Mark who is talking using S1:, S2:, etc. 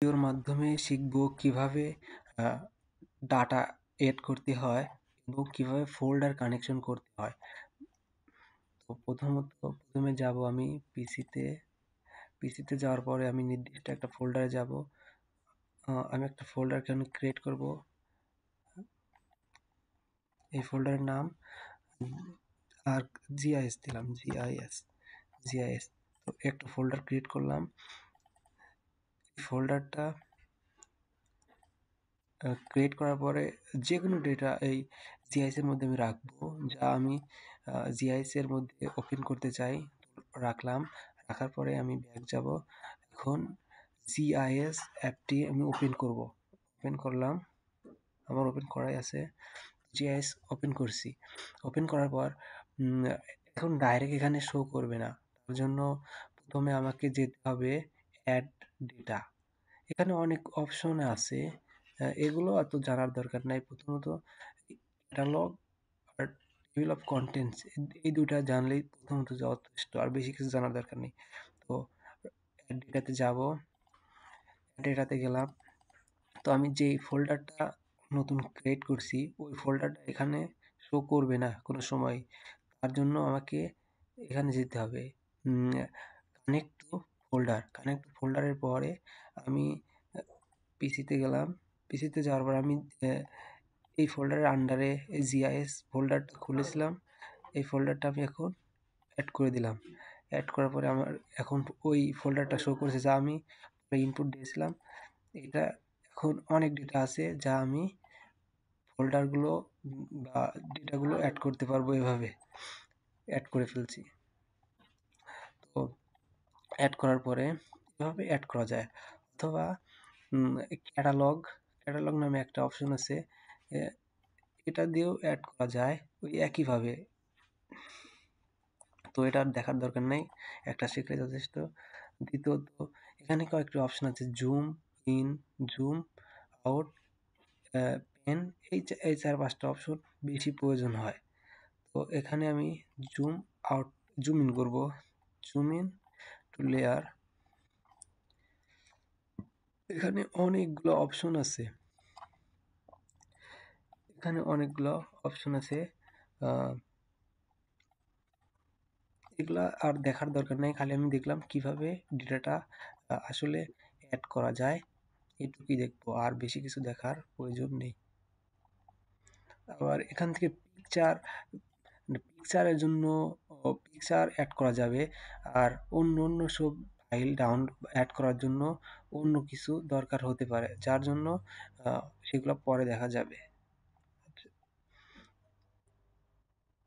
S1: ভিডিওর মাধ্যমে শিখব কিভাবে ডাটা এড করতে হয় এবং কিভাবে ফোল্ডার কানেকশন করতে হয়। তো প্রথমে যাব আমি পিসিতে যাওয়ার পরে আমি নির্দিষ্ট একটা ফোল্ডারে যাব। আমি একটা ফোল্ডার এখানে ক্রিয়েট করব। এই ফোল্ডারের নাম আর জিআইএস দিলাম, জিআইএস। তো একটা ফোল্ডার ক্রিয়েট করলাম। এই ফোল্ডারটা ক্রিয়েট করার পরে যে কোনো ডেটা এই জিআইএস এর মধ্যে আমি রাখবো, যা আমি জিআইএস এর মধ্যে ওপেন করতে চাই। রাখলাম। রাখার পরে আমি ব্যাক যাব। এখন জিআইএস অ্যাপটি আমি ওপেন করব। ওপেন করলাম। আমার ওপেন করাই আছে। জিআইএস ওপেন করছি। ওপেন করার পর এখন ডাইরেক্ট এখানে শো করবে না। তার জন্য প্রথমে আমাকে যেতে হবে অ্যাড ডেটা। এখানে অনেক অপশন আছে, এগুলো এত জানার দরকার নাই। প্রথমত ক্যাটালগ আর টেবিল অফ কন্টেন্টস, এই দুইটা জানলেই প্রথমত যথেষ্ট, আর বেশি কিছু জানার দরকার নেই। তো ডেটাতে যাব, ডেটাতে গেলাম। তো আমি যেই ফোল্ডারটা নতুন ক্রিয়েট করছি ওই ফোল্ডারটা এখানে শো করবে না কোনো সময়। তার জন্য আমাকে এখানে যেতে হবে, কানেক্ট টু ফোল্ডারের পরে আমি পিসিতে গেলাম। পিসিতে যাওয়ার পর আমি এই ফোল্ডারের আন্ডারে এই জিআইএস ফোল্ডারটা খুলেছিলাম। এই ফোল্ডারটা আমি এখন অ্যাড করে দিলাম। অ্যাড করার পরে আমার এখন ওই ফোল্ডারটা শো করেছে যা আমি ইনপুট দিয়েছিলাম। এটা এখন অনেক ডেটা আছে যা আমি ফোল্ডারগুলো বা ডেটাগুলো অ্যাড করতে পারবো। এভাবে অ্যাড করে ফেলছি। তো অ্যাড করার পরে এভাবে অ্যাড করা যায়। অথবা ক্যাটালগ নামে একটা অপশন আছে, এটা দিয়েও অ্যাড করা যায় ওই একইভাবে। তো এটা আর দেখার দরকার নেই, একটা শিখলে যথেষ্ট। দ্বিতীয়ত এখানে কয়েকটি অপশন আছে, zoom in, zoom out, pen, এই 4-5টা অপশন বেশি প্রয়োজন হয়। তো এখানে আমি জুম ইন করব। Zoom in to layer. এখানে অনেকগুলো অপশন আছে, এগুলা আর দেখার দরকার নেই। খালি আমি দেখলাম কিভাবে ডেটাটা আসলে অ্যাড করা যায়, এটুকুই দেখবো, আর বেশি কিছু দেখার প্রয়োজন নেই। আবার এখান থেকে পিকচারের জন্য পিকচার অ্যাড করা যাবে, আর অন্য সব ফাইল অ্যাড করার জন্য অন্য কিছু দরকার হতে পারে, যার জন্য সেগুলো পরে দেখা যাবে।